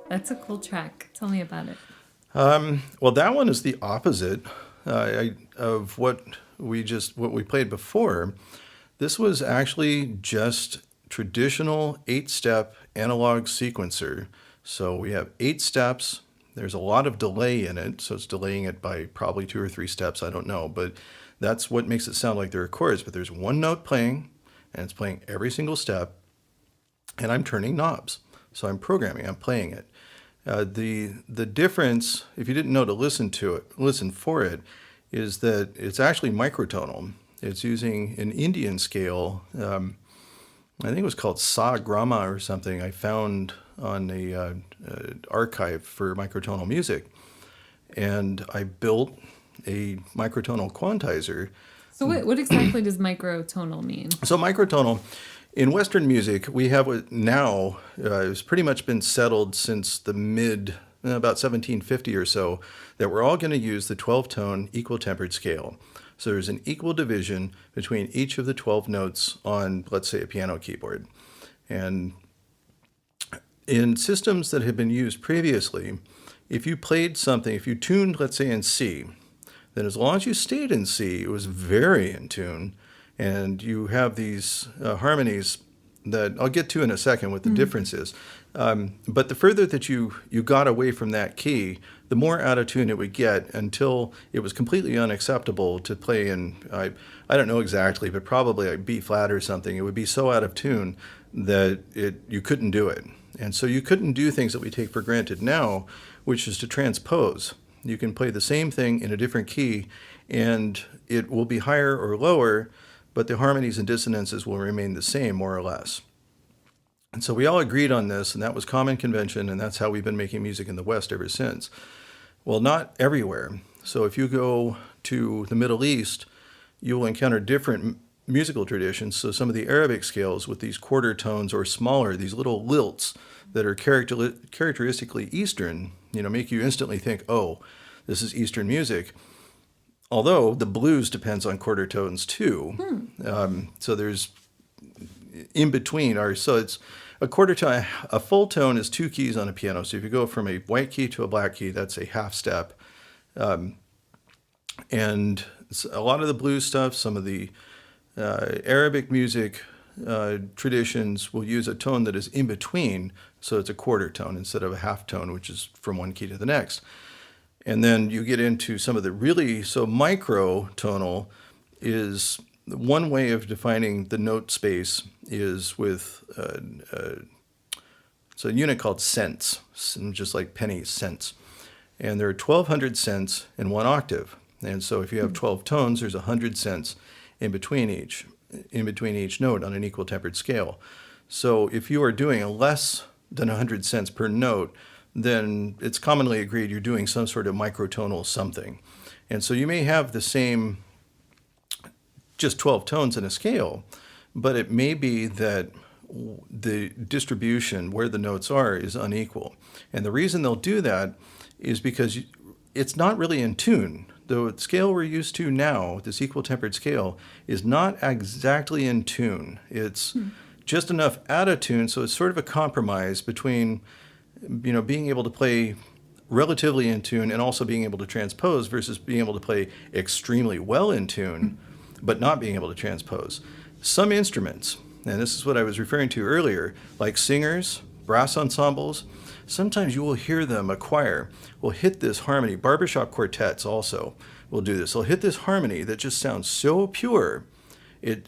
That's a cool track. Tell me about it. Well, that one is the opposite of what we played before. This was actually just traditional 8-step analog sequencer. So we have 8 steps. There's a lot of delay in it, so it's delaying it by probably 2 or 3 steps, I don't know. But that's what makes it sound like there are chords. But there's one note playing, and it's playing every single step, and I'm turning knobs. So I'm programming, I'm playing it. The difference, if you didn't know to listen for it, is that it's actually microtonal. It's using an Indian scale. I think it was called Sa Grama or something. I found on the archive for microtonal music, and I built a microtonal quantizer. So what exactly does microtonal mean? So microtonal, in Western music, we have what now has pretty much been settled since the about 1750 or so, that we're all going to use the 12-tone equal tempered scale. So there's an equal division between each of the 12 notes on, let's say, a piano keyboard. And in systems that have been used previously, if you played something, if you tuned, let's say, in C, then as long as you stayed in C, it was very in tune. And you have these harmonies that I'll get to in a second what the difference is. But the further that you got away from that key, the more out of tune it would get until it was completely unacceptable to play in, I don't know exactly, but probably like B flat or something. It would be so out of tune that you couldn't do it. And so you couldn't do things that we take for granted now, which is to transpose. You can play the same thing in a different key, and it will be higher or lower, but the harmonies and dissonances will remain the same, more or less. And so we all agreed on this, and that was common convention, and that's how we've been making music in the West ever since. Well, not everywhere. So if you go to the Middle East, you will encounter different musical traditions. So some of the Arabic scales with these quarter tones or smaller, these little lilts that are characteristically Eastern, make you instantly think, oh, this is Eastern music. Although the blues depends on quarter tones too. So there's in between so it's a quarter tone. A full tone is 2 keys on a piano. So if you go from a white key to a black key, that's a half step. And a lot of the blues stuff, some of the Arabic music traditions will use a tone that is in between. So it's a quarter tone instead of a half tone, which is from one key to the next. And then you get into some of the microtonal is one way of defining the note space is with it's a unit called cents, just like pennies, cents. And there are 1,200 cents in one octave. And so if you have 12 tones, there's 100 cents in between each note on an equal tempered scale. So if you are doing less than 100 cents per note, then it's commonly agreed you're doing some sort of microtonal something. And so you may have the same, just 12 tones in a scale, but it may be that the distribution where the notes are is unequal. And the reason they'll do that is because it's not really in tune. The scale we're used to now, this equal tempered scale, is not exactly in tune. It's just enough out of tune, so it's sort of a compromise between being able to play relatively in tune and also being able to transpose versus being able to play extremely well in tune, but not being able to transpose. Some instruments, and this is what I was referring to earlier, like singers, brass ensembles, sometimes you will hear them, a choir, will hit this harmony. Barbershop quartets also will do this. They'll hit this harmony that just sounds so pure, it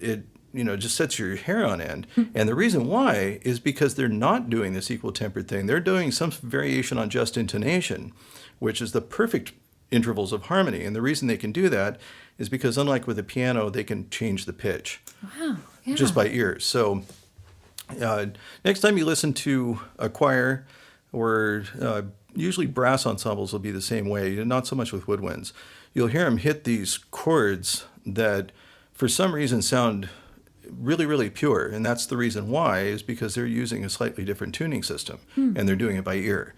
just sets your hair on end. And the reason why is because they're not doing this equal tempered thing. They're doing some variation on just intonation, which is the perfect intervals of harmony. And the reason they can do that is because unlike with a piano, they can change the pitch just by ear. So next time you listen to a choir, or usually brass ensembles will be the same way, not so much with woodwinds. You'll hear them hit these chords that for some reason sound really, really pure. And that's the reason why, is because they're using a slightly different tuning system and they're doing it by ear.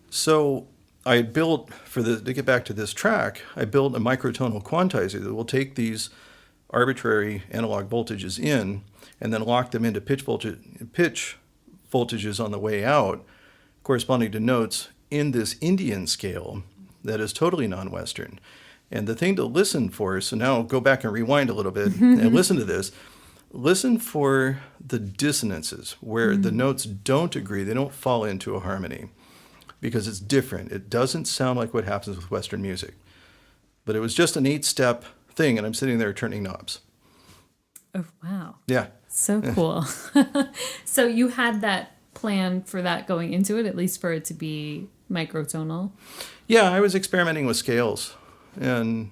So I built, to get back to this track, I built a microtonal quantizer that will take these arbitrary analog voltages in and then lock them into pitch voltages on the way out corresponding to notes in this Indian scale that is totally non-Western. And the thing to listen for, so now go back and rewind a little bit and listen to this. Listen for the dissonances where the notes don't agree, they don't fall into a harmony, because it's different. It doesn't sound like what happens with Western music. But it was just an 8-step thing, and I'm sitting there turning knobs. Oh, wow. Yeah. So cool. So you had that plan for that going into it, at least for it to be microtonal? Yeah, I was experimenting with scales. And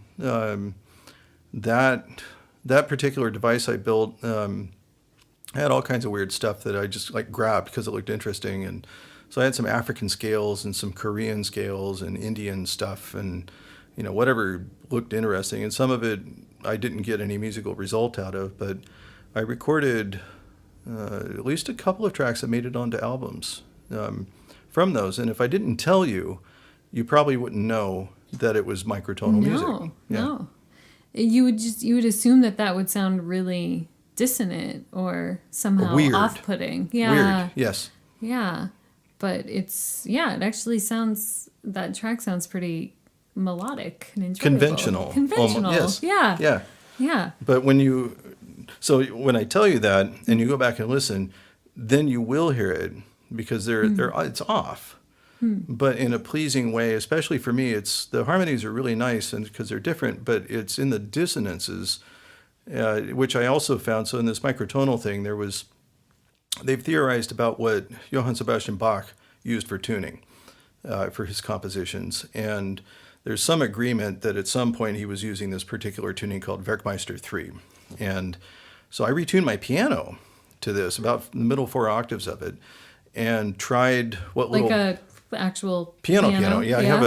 that particular device I built had all kinds of weird stuff that I just like grabbed because it looked interesting. And so I had some African scales and some Korean scales and Indian stuff and, you know, whatever looked interesting. And some of it I didn't get any musical result out of, but I recorded at least a couple of tracks that made it onto albums from those. And if I didn't tell you, you probably wouldn't know that it was microtonal music. No. You would assume that would sound really dissonant or somehow weird. Off-putting. Yeah. Weird, yes. Yeah. But it actually sounds, that track sounds pretty melodic and enjoyable. Conventional. Yes. Yeah. Yeah. Yeah. But so when I tell you that and you go back and listen, then you will hear it because it's off. But in a pleasing way, especially for me, the harmonies are really nice and because they're different, but it's in the dissonances, which I also found. So in this microtonal thing, they've theorized about what Johann Sebastian Bach used for tuning for his compositions. And there's some agreement that at some point he was using this particular tuning called Werkmeister 3. And so I retuned my piano to this, about the middle 4 octaves of it, and tried what like little... a actual piano. Yeah, I have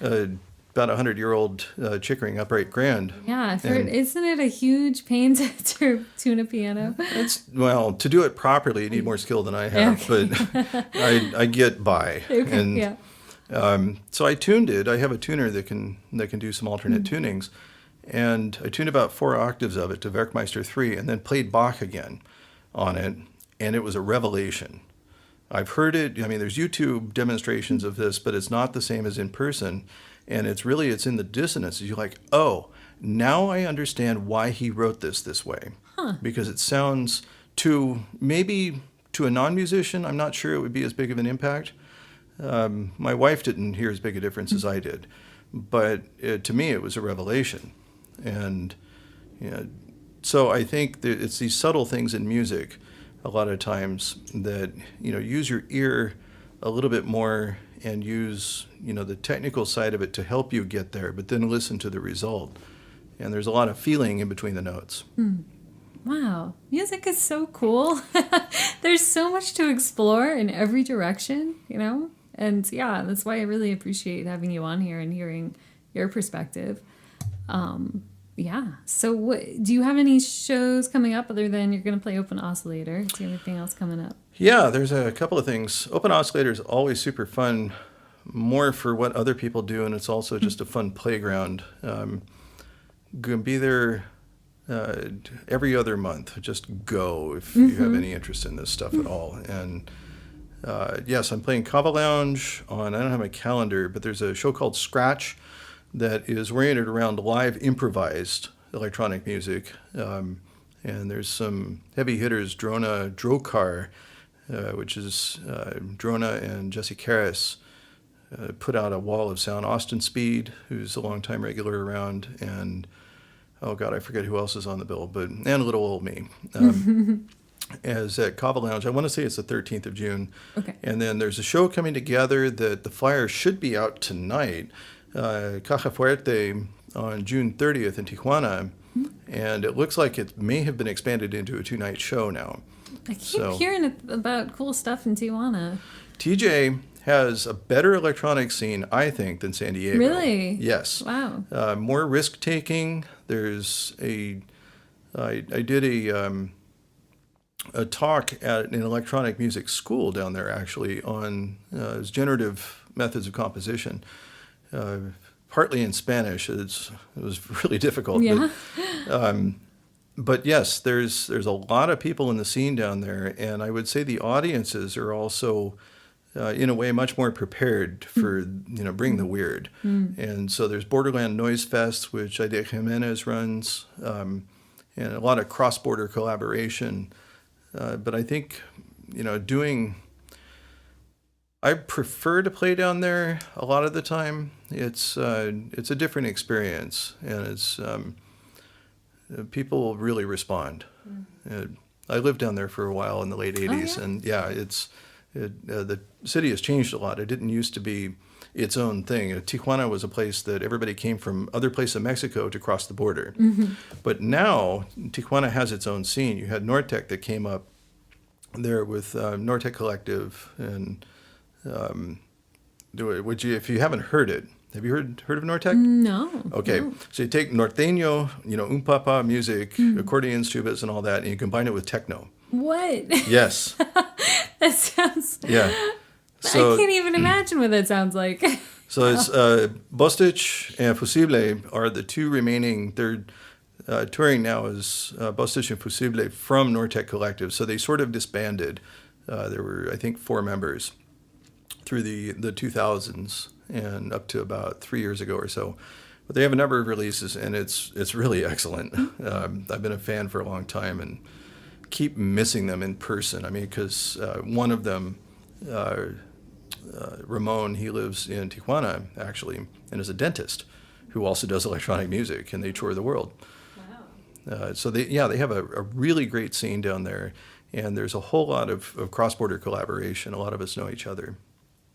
a about 100-year-old Chickering upright grand. Yeah, I've heard. Isn't it a huge pain to tune a piano? To do it properly, you need more skill than I have, but I get by. Okay, and yeah. So I tuned it. I have a tuner that can do some alternate tunings, and I tuned about 4 octaves of it to Werkmeister 3, and then played Bach again on it, and it was a revelation. I've heard it. I mean, there's YouTube demonstrations of this, but it's not the same as in person. And it's in the dissonances. You're like, oh, now I understand why he wrote this way. Because it sounds maybe to a non-musician, I'm not sure it would be as big of an impact. My wife didn't hear as big a difference as I did. But to me, it was a revelation. And so I think that it's these subtle things in music a lot of times that, use your ear a little bit more and use, the technical side of it to help you get there, but then listen to the result. And there's a lot of feeling in between the notes. Wow. Music is so cool. There's so much to explore in every direction, And yeah, that's why I really appreciate having you on here and hearing your perspective. Yeah. So do you have any shows coming up other than you're going to play Open Oscillator? Do you have anything else coming up? Yeah, there's a couple of things. Open Oscillator is always super fun, more for what other people do, and it's also just a fun playground. Going to be there every other month. Just go if you have any interest in this stuff at all. And yes, I'm playing Kava Lounge on, I don't have my calendar, but there's a show called Scratch that is oriented around live improvised electronic music. And there's some heavy hitters, Drokar, which is Drona and Jesse Karras, put out a wall of sound. Austin Speed, who's a longtime regular around, and oh God, I forget who else is on the bill, and little old me. As at Kava Lounge, I want to say it's the 13th of June. Okay. And then there's a show coming together that the flyer should be out tonight, Caja Fuerte on June 30th in Tijuana, and it looks like it may have been expanded into a 2-night show now. I keep hearing about cool stuff in Tijuana. TJ has a better electronic scene, I think, than San Diego. Really? Yes. Wow. More risk-taking. There's I did a talk at an electronic music school down there, actually, on generative methods of composition. Partly in Spanish. It was really difficult. Yeah. But, but yes, there's a lot of people in the scene down there, and I would say the audiences are also, in a way, much more prepared for bring the weird. And so there's Borderland Noise Fest, which Ide Jimenez runs, and a lot of cross-border collaboration. But I think I prefer to play down there a lot of the time. It's a different experience, and it's people really respond. I lived down there for a while in the late 80s, and the city has changed a lot. It didn't used to be its own thing. Tijuana was a place that everybody came from other places in Mexico to cross the border. But now Tijuana has its own scene. You had Nortec that came up there with Nortec Collective, and if you haven't heard it, have you heard of Nortec? No. Okay. No. So you take norteño, papa music, accordions, tubas, and all that, and you combine it with techno. What? Yes. That sounds... Yeah. So, I can't even imagine what that sounds like. So it's Bostich and Fusible are the two remaining. They're touring now as Bostich and Fusible from Nortec Collective. So they sort of disbanded. There were, I think, 4 members through the 2000s and up to about 3 years ago or so. But they have a number of releases, and it's really excellent. I've been a fan for a long time and keep missing them in person. I mean, because one of them, Ramon, he lives in Tijuana, actually, and is a dentist who also does electronic music, and they tour the world. Wow. So they have a really great scene down there, and there's a whole lot of cross-border collaboration. A lot of us know each other.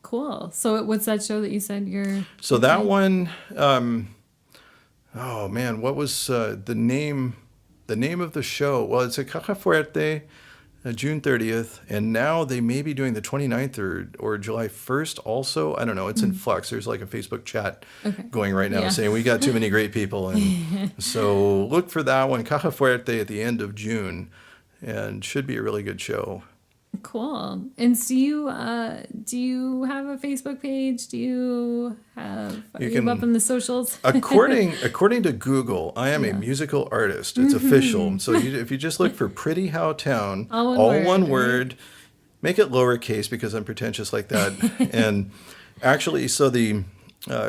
Cool. So what's that show that you said you're... So that one, oh man, what was the name of the show? Well, it's a Caja Fuerte, June 30th, and now they may be doing the 29th or July 1st also. I don't know. It's in flux. There's like a Facebook chat going right now saying we got too many great people. And so look for that one, Caja Fuerte, at the end of June, and should be a really good show. Cool. And so do you have a Facebook page? Are you up in the socials? according to Google, I am a musical artist. It's official. So if you just look for prettyhowtown, all one word, make it lowercase because I'm pretentious like that. And actually, so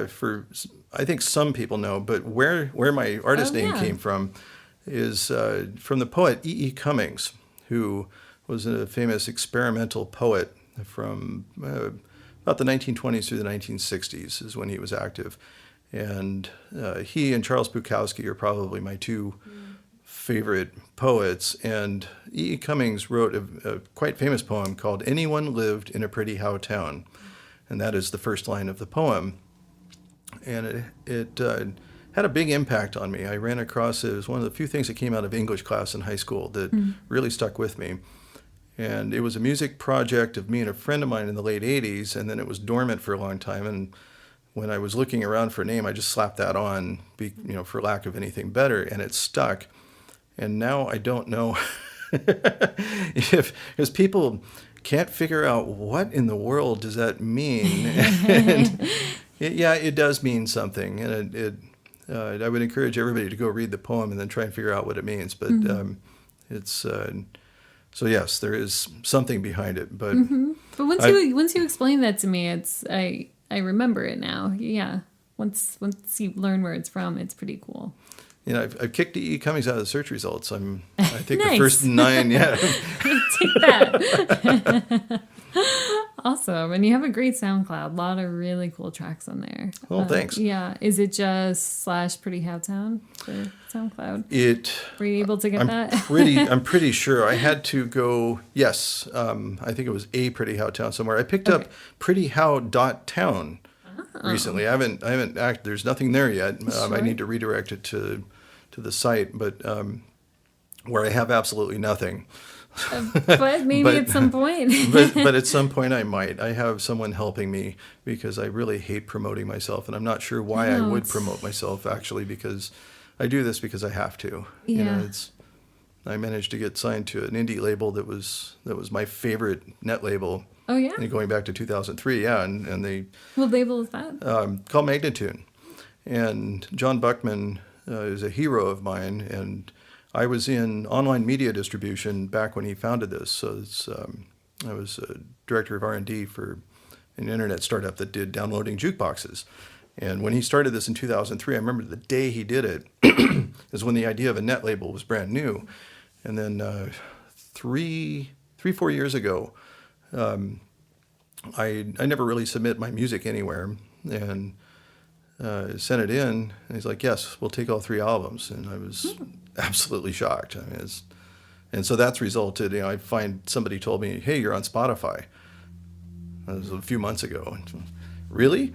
for I think some people know, but where my artist name came from is from the poet E.E. Cummings, who was a famous experimental poet from about the 1920s through the 1960s is when he was active. And he and Charles Bukowski are probably my two favorite poets. And E.E. Cummings wrote a quite famous poem called Anyone Lived in a Pretty How Town. And that is the first line of the poem. And it had a big impact on me. I ran across it. It was one of the few things that came out of English class in high school that really stuck with me. And it was a music project of me and a friend of mine in the late 80s, and then it was dormant for a long time. And when I was looking around for a name, I just slapped that on, for lack of anything better, and it stuck. And now I don't know because people can't figure out what in the world does that mean. And it does mean something, and I would encourage everybody to go read the poem and then try and figure out what it means. But it's so yes, there is something behind it. But but once you explain that to me, I remember it now. Yeah, once you learn where it's from, it's pretty cool. I've kicked E.E. Cummings out of the search results. I think nice. The first 9. Yeah. Take that. Awesome. And you have a great SoundCloud. A lot of really cool tracks on there. Well, thanks. Yeah. Is it just /prettyhowtown for SoundCloud? Were you able to get that? I'm pretty sure. I had to go, yes. I think it was a Pretty How Town somewhere. I picked up prettyhow.town recently. I haven't there's nothing there yet. Sure. I need to redirect it to the site, but where I have absolutely nothing. But maybe at some point. but at some point I might. I have someone helping me because I really hate promoting myself, and I'm not sure why I would promote myself actually, because I do this because I have to. Yeah. I managed to get signed to an indie label that was my favorite net label. Oh yeah. And going back to 2003, and they. What label is that? Called Magnatune, and John Buckman is a hero of mine, and I was in online media distribution back when he founded this. So I was a director of R&D for an internet startup that did downloading jukeboxes. And when he started this in 2003, I remember the day he did it is when the idea of a net label was brand new. And then 4 years ago, I never really submit my music anywhere, and sent it in, and he's like, yes, we'll take all 3 albums. And I was absolutely shocked. I mean, and so that's resulted, I find somebody told me, hey, you're on Spotify. That was a few months ago. Really?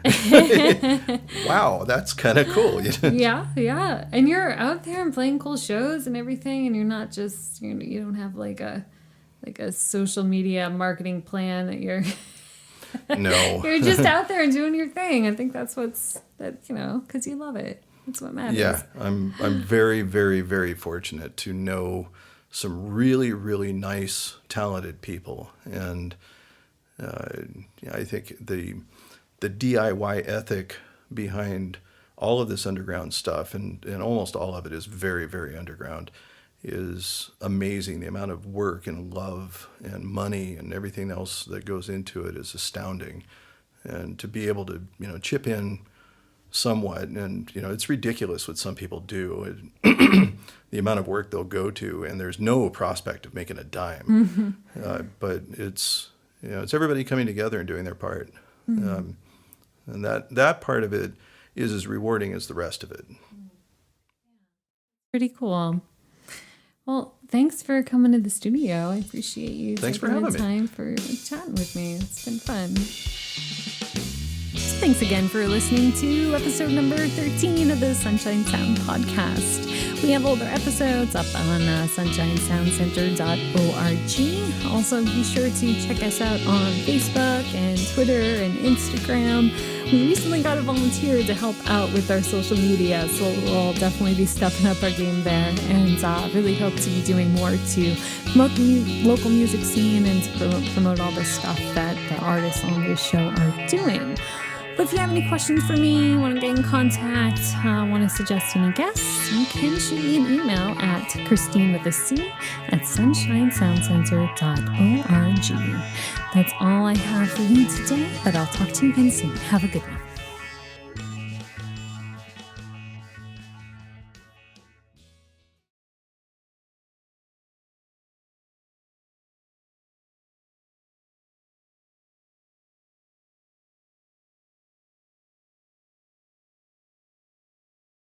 Wow, that's kind of cool. Yeah. And you're out there and playing cool shows and everything, and you're not just, you don't have like a social media marketing plan that you're No. you're just out there and doing your thing. I think that's because you love it. That's what matters. Yeah, I'm very, very, very fortunate to know some really, really nice, talented people. And I think the DIY ethic behind all of this underground stuff, and almost all of it is very, very underground, is amazing. The amount of work and love and money and everything else that goes into it is astounding. And to be able to, chip in somewhat, and, it's ridiculous what some people do. The amount of work they'll go to, and there's no prospect of making a dime. But it's everybody coming together and doing their part. And that part of it is as rewarding as the rest of it. Pretty cool. Well, thanks for coming to the studio. I appreciate you taking the time for chatting with me. It's been fun. So thanks again for listening to episode number 13 of the Sunshine Sound podcast. We have older episodes up on sunshinesoundcenter.org. Also, be sure to check us out on Facebook and Twitter and Instagram. We recently got a volunteer to help out with our social media, so we'll definitely be stepping up our game there, and really hope to be doing more to promote the local music scene and to promote all the stuff that the artists on this show are doing. But if you have any questions for me, want to get in contact, want to suggest any guests, you can shoot me an email at christine@sunshinesoundcenter.org. That's all I have for you today, but I'll talk to you again soon. Have a good one.